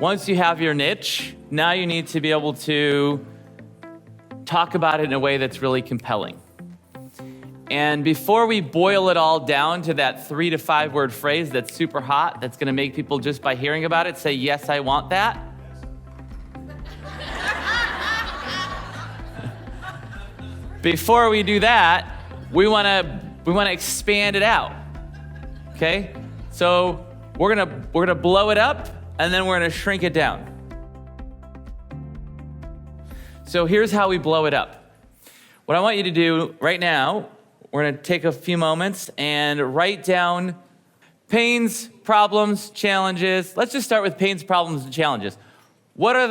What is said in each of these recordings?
Once you have your niche, now you need to be able to talk about it in a way that's really compelling. And before we boil it all down to that 3 to 5 word phrase that's super hot, that's gonna make people just by hearing about it say, yes, I want that. Before we do that, we wanna expand it out, okay? So we're gonna blow it up and then we're gonna shrink it down. So here's how we blow it up. What I want you to do right now, we're gonna take a few moments and write down pains, problems, challenges. Let's just start with pains, problems, and challenges. What are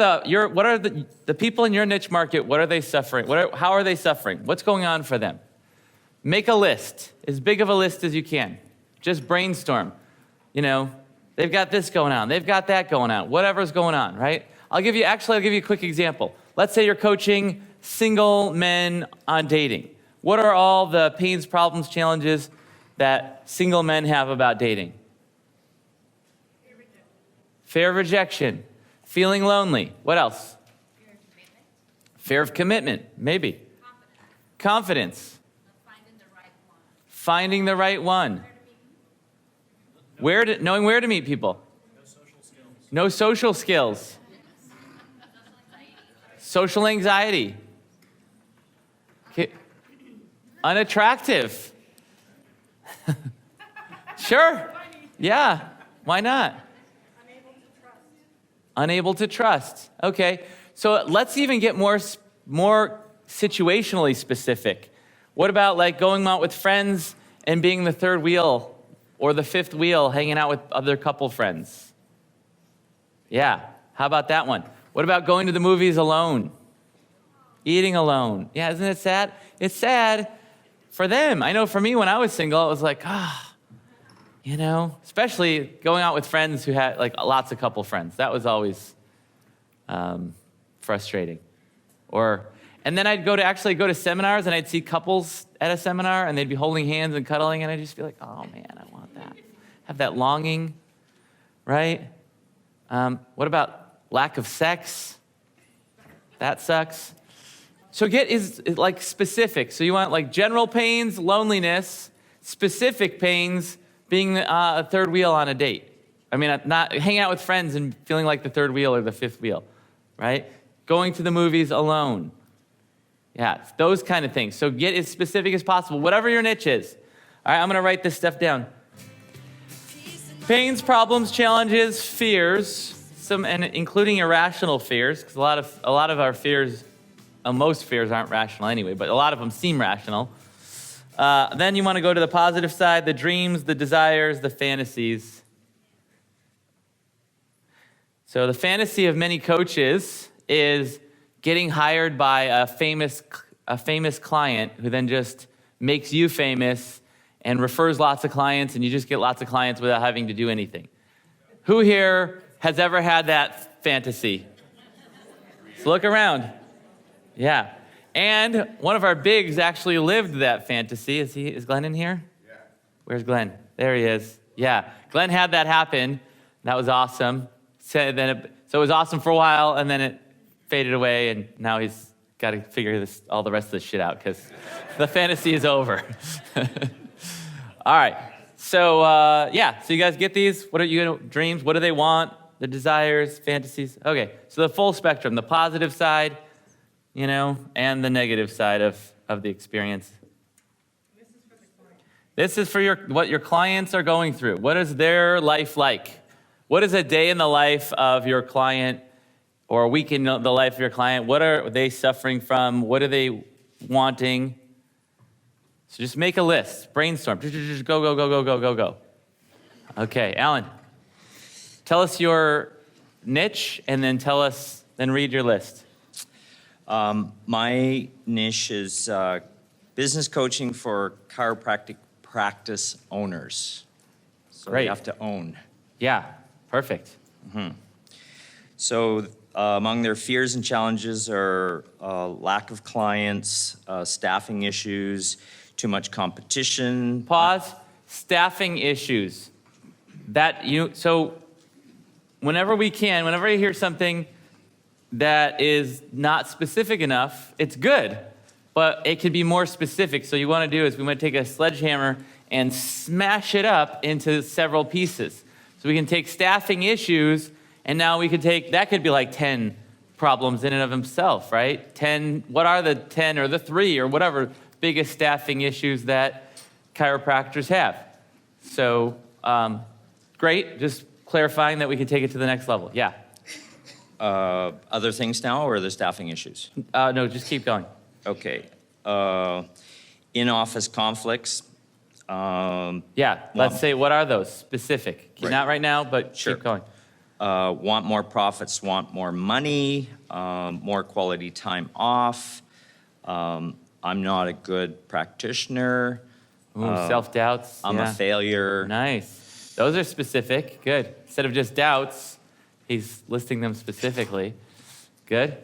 the people in your niche market, what are they suffering? How are they suffering? What's going on for them? Make a list, as big of a list as you can. Just brainstorm. You know, they've got this going on, they've got that going on, whatever's going on, right? I'll give you a quick example. Let's say you're coaching single men on dating. What are all the pains, problems, challenges that single men have about dating? Fear of rejection. Feeling lonely. What else? Fear of commitment. Maybe. Confidence. Finding the right one. Knowing where to meet people. No social skills. Social anxiety. Okay. Unattractive. Sure. Yeah. Why not? Unable to trust. Okay. So let's even get more situationally specific. What about like going out with friends and being the third wheel or the fifth wheel, hanging out with other couple friends? Yeah. How about that one? What about going to the movies alone? Eating alone? Yeah, isn't it sad? It's sad for them. I know for me, when I was single, it was like, you know, especially going out with friends who had like lots of couple friends. That was always frustrating. And then I'd go to seminars and I'd see couples at a seminar and they'd be holding hands and cuddling and I'd just be like, oh man, I want that. Have that longing, right? What about lack of sex? That sucks. So is like specific. So you want like general pains, loneliness, specific pains, being a third wheel on a date. I mean, not hanging out with friends and feeling like the third wheel or the fifth wheel, right? Going to the movies alone. Yeah, those kind of things. So get as specific as possible, whatever your niche is. All right, I'm gonna write this stuff down. Pains, problems, challenges, fears, and including irrational fears, because a lot of our fears, most fears aren't rational anyway, but a lot of them seem rational. Then you want to go to the positive side, the dreams, the desires, the fantasies. So the fantasy of many coaches is getting hired by a famous client who then just makes you famous and refers lots of clients, and you just get lots of clients without having to do anything. Who here has ever had that fantasy? So look around. Yeah. And one of our bigs actually lived that fantasy. Is Glenn in here? Yeah. Where's Glenn? There he is. Yeah. Glenn had that happen. That was awesome. So it was awesome for a while, and then it faded away, and now he's got to figure all the rest of this shit out because the fantasy is over. All right. So, so you guys get these? What are dreams? What do they want? The desires, fantasies? Okay. So the full spectrum, the positive side, you know, and the negative side of the experience. This is for what your clients are going through. What is their life like? What is a day in the life of your client or a week in the life of your client? What are they suffering from? What are they wanting? So just make a list, brainstorm, just go. Okay, Alan, tell us your niche and then read your list. My niche is business coaching for chiropractic practice owners. So Great. You have to own. Yeah, perfect. Mm-hmm. So among their fears and challenges are lack of clients, staffing issues, too much competition. Pause. Staffing issues. So whenever we can, whenever I hear something that is not specific enough, it's good, but it could be more specific. So you want to do is we want to take a sledgehammer and smash it up into several pieces. So we can take staffing issues, and now we could take, that could be like 10 problems in and of themselves, right? 10, what are the 10 or the 3 or whatever biggest staffing issues that chiropractors have? So great, just clarifying that we can take it to the next level. Yeah. Other things now, or the staffing issues? No, just keep going. Okay. In-office conflicts. Yeah, let's say, what are those specific? Right. Not right now, but Sure. keep going. Want more profits, want more money, more quality time off. I'm not a good practitioner. Ooh, self-doubts. I'm yeah. a failure. Nice. Those are specific. Good. Instead of just doubts, he's listing them specifically. Good.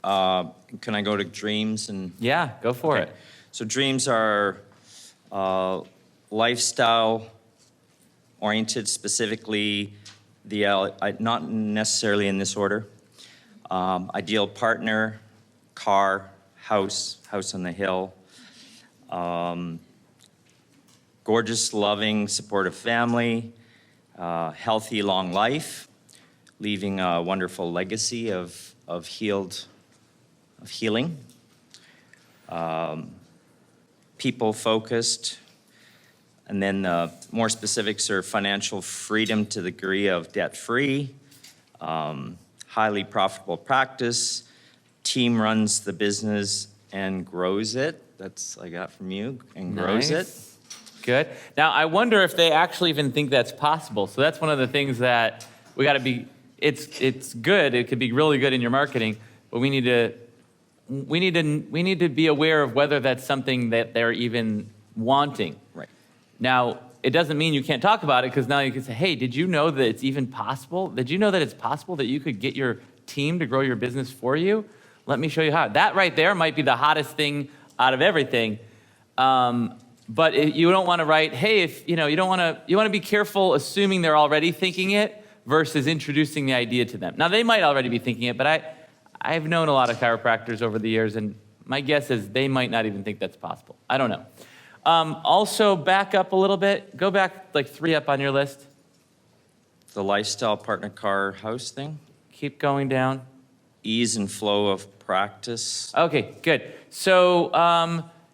Can I go to dreams and? Yeah, go for it. So dreams are lifestyle oriented, specifically not necessarily in this order. Ideal partner, car, house on the hill. Gorgeous, loving, supportive family, healthy, long life, leaving a wonderful legacy of healing. People focused, and then more specifics are financial freedom to the degree of debt-free, highly profitable practice, team runs the business and grows it. That's I got from you, and grows it. Good. Now, I wonder if they actually even think that's possible. So that's one of the things that we got to be, it's good. It could be really good in your marketing, but we need to be aware of whether that's something that they're even wanting. Right. Now, it doesn't mean you can't talk about it, because now you can say, hey, did you know that it's even possible? Did you know that it's possible that you could get your team to grow your business for you? Let me show you how. That right there might be the hottest thing out of everything. But you don't want to write, hey, if you want to be careful assuming they're already thinking it versus introducing the idea to them. Now, they might already be thinking it, but I've known a lot of chiropractors over the years, and my guess is they might not even think that's possible. I don't know. Also, back up a little bit. Go back like 3 up on your list. The lifestyle, partner, car, house thing. Keep going down. Ease and flow of practice. Okay, good. So,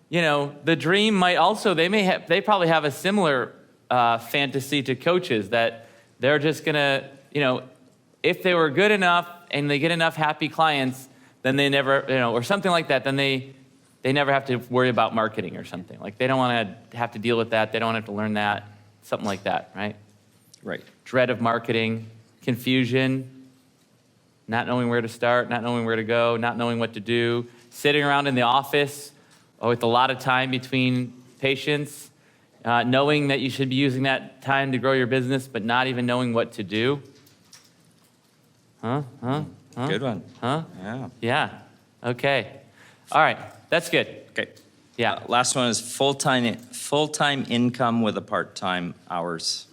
the dream might also, they probably have a similar fantasy to coaches, that they're just gonna, if they were good enough and they get enough happy clients, then they never, or something like that, then they never have to worry about marketing or something. Like, they don't want to have to deal with that. They don't have to learn that, something like that, right? Right. Dread of marketing, confusion, not knowing where to start, not knowing where to go, not knowing what to do, sitting around in the office with a lot of time between patients, knowing that you should be using that time to grow your business, but not even knowing what to do. Huh? Good one. Huh? Yeah. Yeah. Okay. All right. That's good. Okay. Yeah. Last one is full-time income with a part-time hours.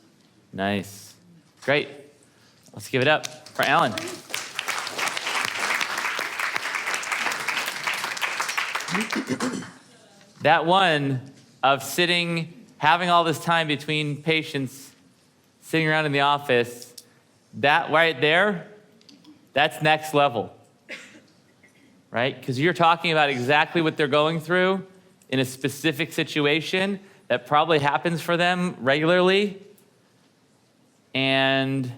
Nice. Great. Let's give it up for Alan. That one of having all this time between patients, sitting around in the office, that right there, that's next level, right? Because you're talking about exactly what they're going through in a specific situation that probably happens for them regularly, and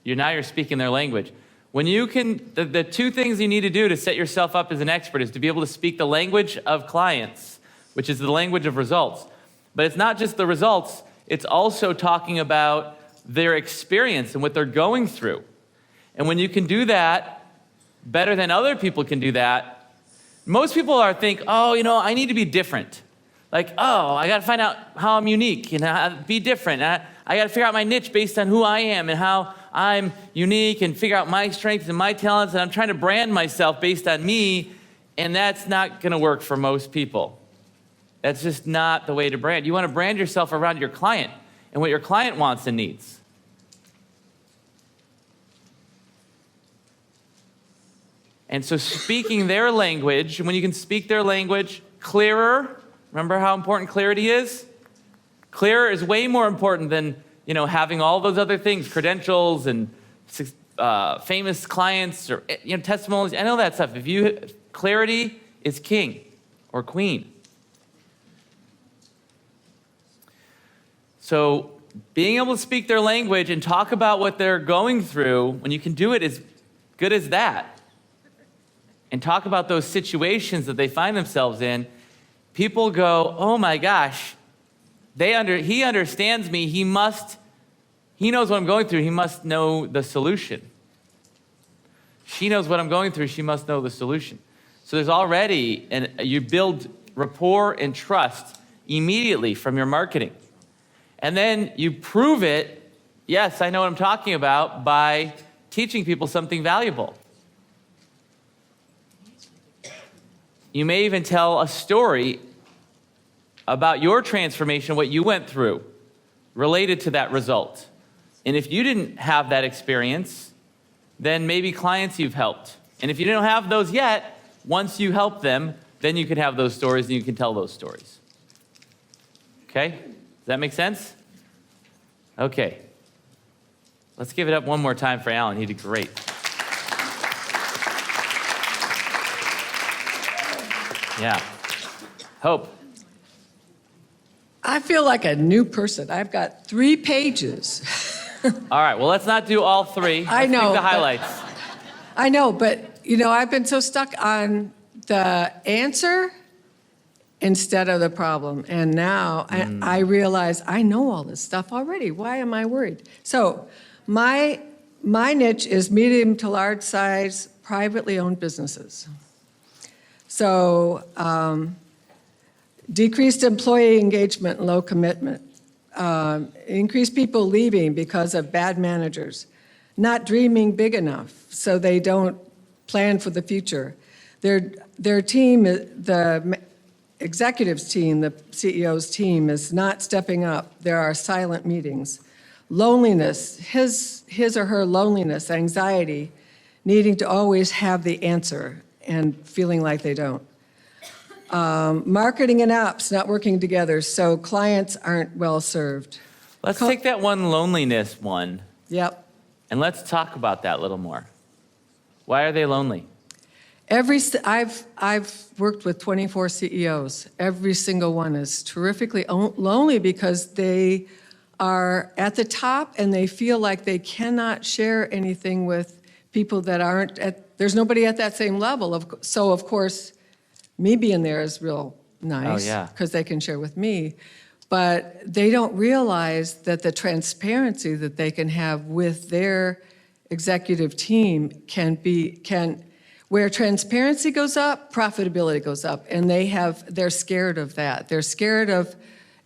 you're speaking their language. When you can, the 2 things you need to do to set yourself up as an expert is to be able to speak the language of clients, which is the language of results. But it's not just the results, it's also talking about their experience and what they're going through. And when you can do that better than other people can do that, most people think, I need to be different. Like, I got to find out how I'm unique and be different. I got to figure out my niche based on who I am and how I'm unique, and figure out my strengths and my talents, and I'm trying to brand myself based on me, and that's not going to work for most people. That's just not the way to brand. You want to brand yourself around your client and what your client wants and needs. And so speaking their language, when you can speak their language clearer, remember how important clarity is? Clearer is way more important than, having all those other things, credentials and famous clients or testimonials. I know that stuff. Clarity is king or queen. So being able to speak their language and talk about what they're going through, when you can do it as good as that, and talk about those situations that they find themselves in, people go, oh my gosh, he understands me. He knows what I'm going through. He must know the solution. She knows what I'm going through. She must know the solution. So there's already, and you build rapport and trust immediately from your marketing. And then you prove it, yes, I know what I'm talking about, by teaching people something valuable. You may even tell a story about your transformation, what you went through, related to that result. And if you didn't have that experience, then maybe clients you've helped. And if you don't have those yet, once you help them, then you can have those stories and you can tell those stories. Okay? Does that make sense? Okay. Let's give it up one more time for Alan. He did great. Yeah. Hope. I feel like a new person. I've got 3 pages. All right. Well, let's not do all 3. I know. Let's pick the highlights. I know, but I've been so stuck on the answer instead of the problem. And now I realize I know all this stuff already. Why am I worried? So my niche is medium to large size privately owned businesses. So decreased employee engagement and low commitment, increased people leaving because of bad managers, not dreaming big enough so they don't plan for the future. Their team, the executives team, the CEO's team is not stepping up. There are silent meetings. Loneliness, his or her loneliness, anxiety, needing to always have the answer and feeling like they don't. Marketing and apps not working together, so clients aren't well served. Let's take that one loneliness one. Yep. And let's talk about that a little more. Why are they lonely? I've worked with 24 CEOs. Every single one is terrifically lonely because they are at the top and they feel like they cannot share anything with people that aren't there's nobody at that same level. So of course, me being there is real nice because they can share with me. But they don't realize that the transparency that they can have with their executive team where transparency goes up, profitability goes up. And they're scared of that. They're scared of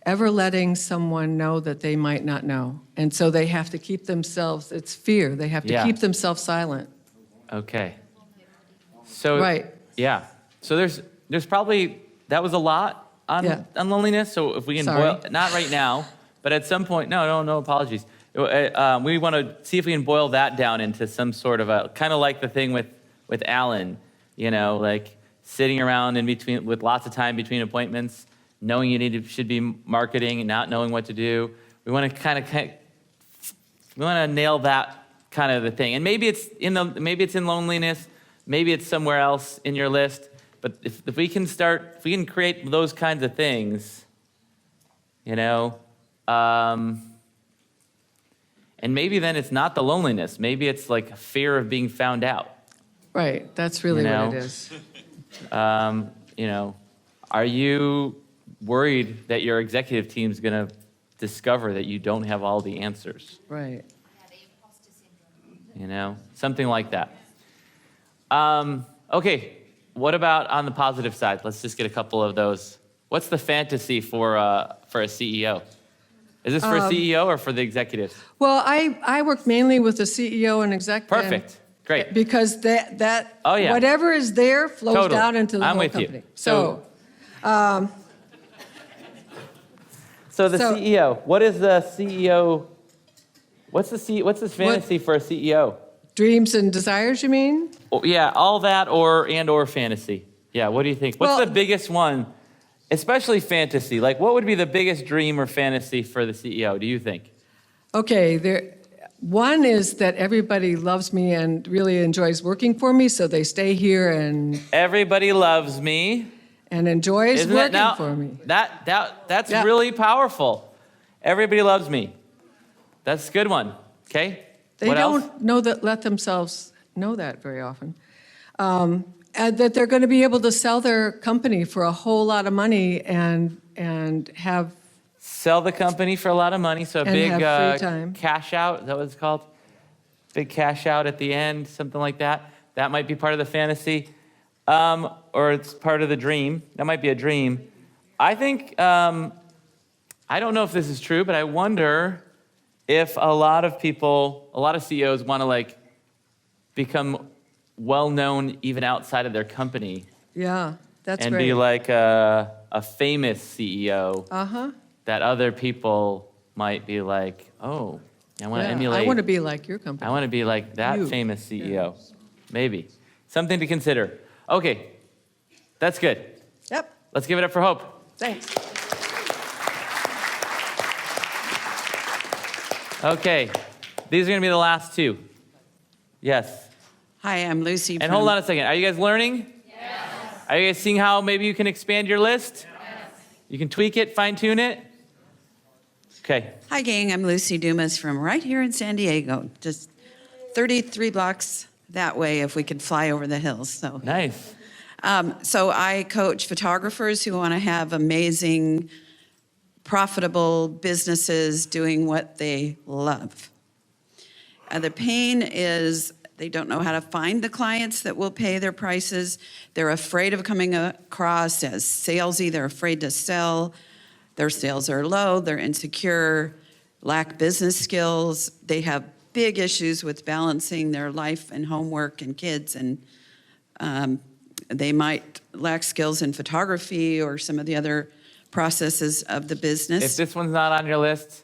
ever letting someone know that they might not know. And so they have to keep themselves, it's fear. They have to keep themselves silent. Okay. So, right. Yeah. So there's probably, that was a lot on loneliness. So if we can boil, not right now, but at some point, no apologies. We want to see if we can boil that down into some sort of a, kind of like the thing with Alan, like sitting around in between with lots of time between appointments, knowing you should be marketing and not knowing what to do. We want to we want to nail that kind of the thing. And maybe it's in loneliness, maybe it's somewhere else in your list. But if we can create those kinds of things, and maybe then it's not the loneliness. Maybe it's like fear of being found out. Right, that's really what it is. Are you worried that your executive team's going to discover that you don't have all the answers? Right. Something like that. Okay, what about on the positive side? Let's just get a couple of those. What's the fantasy for a CEO? Is this for a CEO or for the executives? Well, I work mainly with the CEO and executive. Perfect. Great. Because that whatever is there flows down into the whole company. You. So the CEO. What is the CEO? What's his fantasy for a CEO? Dreams and desires, you mean? Oh, yeah, all that or fantasy. Yeah, what do you think? What's Well- the biggest one, especially fantasy? Like, what would be the biggest dream or fantasy for the CEO, do you think? Okay, one is that everybody loves me and really enjoys working for me, so they stay here and Everybody loves me. enjoys Isn't it working now? for me. That's Yeah. really powerful. Everybody loves me. That's a good one. Okay. They What don't else? let themselves know that very often. And that they're going to be able to sell their company for a whole lot of money and have, Sell the company for a lot of money, so a And big have free time. cash out. Is that what it's called? Big cash out at the end, something like that. That might be part of the fantasy, or it's part of the dream. That might be a dream. I think I don't know if this is true, but I wonder if a lot of CEOs want to like become well known even outside of their company yeah, that's and great. be like a famous CEO Uh-huh. that other people might be like, oh, I want to Yeah, emulate. I want to be like your company. I want to be like that You. famous CEO. Maybe. Something to consider. Okay, that's good. Yep, Let's give it up for Hope. thanks. Okay, these are going to be the last two. Yes. Hi, I'm Lucy. And hold on a second. Are you guys learning? Yes. Are you guys seeing how maybe you can expand your list? Yes. You can tweak it, fine tune it? Okay. Hi, gang. I'm Lucy Dumas from right here in San Diego, just 33 blocks that way if we could fly over the hills. So, Nice. so I coach photographers who want to have amazing, profitable businesses doing what they love. The pain is they don't know how to find the clients that will pay their prices. They're afraid of coming across as salesy. They're afraid to sell. Their sales are low. They're insecure, lack business skills. They have big issues with balancing their life and homework and kids. And they might lack skills in photography or some of the other processes of the business. If this one's not on your list,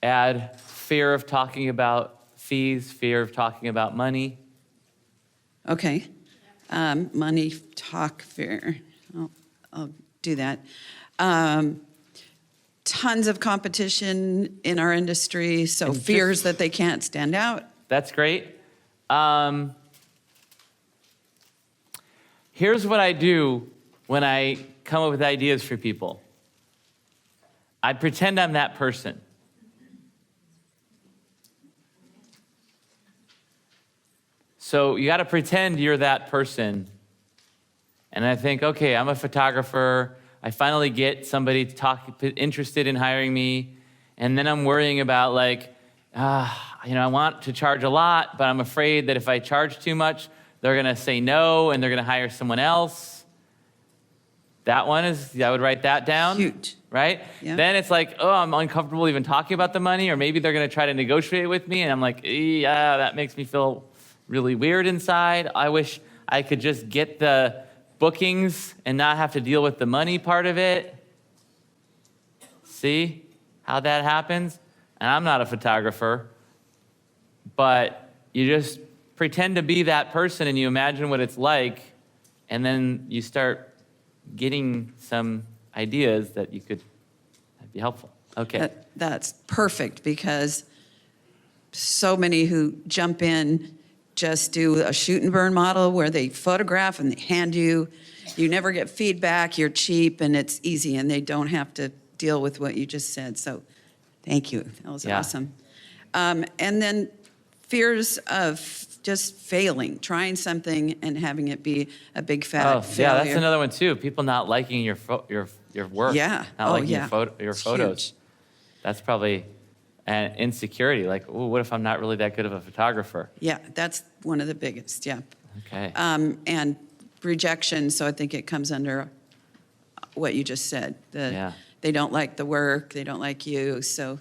add fear of talking about fees, fear of talking about money. Okay. Money talk fair. I'll do that. Tons of competition in our industry, so And fears that they can't stand out. That's great. Here's what I do when I come up with ideas for people. I pretend I'm that person. So you got to pretend you're that person. And I think, okay, I'm a photographer. I finally get somebody interested in hiring me. And then I'm worrying about like, I want to charge a lot, but I'm afraid that if I charge too much, they're going to say no and they're going to hire someone else. That one is, I would write that down. Huge. Right? Yeah. Then it's like, oh, I'm uncomfortable even talking about the money, or maybe they're going to try to negotiate with me. And I'm like, yeah, that makes me feel really weird inside. I wish I could just get the bookings and not have to deal with the money part of it. See how that happens? And I'm not a photographer, but you just pretend to be that person and you imagine what it's like, and then you start getting some ideas that'd be helpful. Okay. That's perfect because so many who jump in just do a shoot and burn model where they photograph and they hand you. You never get feedback, you're cheap, and it's easy, and they don't have to deal with what you just said. So thank you. That was awesome. And then fears of just failing, trying something and having it be a big fat failure. Yeah, that's another one too. People not liking your work. Yeah. Not liking yeah. your It's photos. huge. That's probably an insecurity. Like, oh, what if I'm not really that good of a photographer? Yeah, that's one of the biggest, yeah. Okay. And rejection, so I think it comes under what you just said. Yeah. They don't like the work, they don't like you, so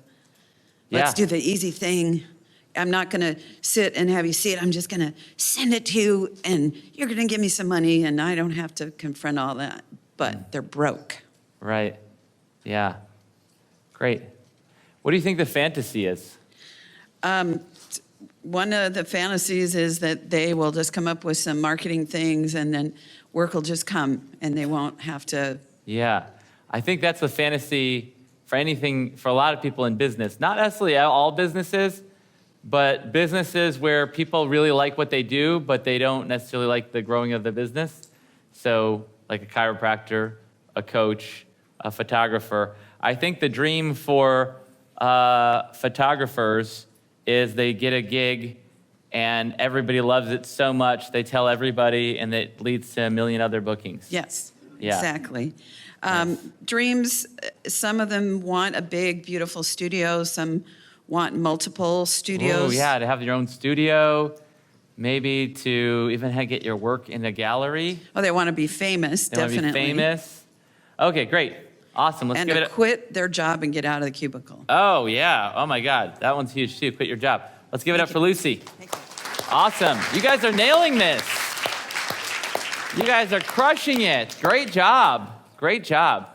let's Yeah. do the easy thing. I'm not gonna sit and have you see it, I'm just gonna send it to you, and you're gonna give me some money, and I don't have to confront all that, but they're broke. Right. Yeah. Great. What do you think the fantasy is? one of the fantasies is that they will just come up with some marketing things and then work will just come and they won't have to. Yeah, I think that's the fantasy for anything, for a lot of people in business. Not necessarily all businesses, but businesses where people really like what they do, but they don't necessarily like the growing of the business. So like a chiropractor, a coach, a photographer. I think the dream for photographers is they get a gig and everybody loves it so much, they tell everybody, and it leads to a million other bookings. Yes, Yeah. exactly. Dreams, some of them want a big, beautiful studio. Some want multiple studios. Oh, yeah, to have your own studio, maybe to even get your work in a gallery. Oh, they want to be famous, They want to definitely. be famous. Okay, great. Awesome. Let's And give to it quit their job and get out of the cubicle. Oh, yeah. Oh, my God. That one's huge, too. Quit your job. Let's give it up for Lucy. Awesome. You guys are nailing this. You guys are crushing it. Great job. Great job.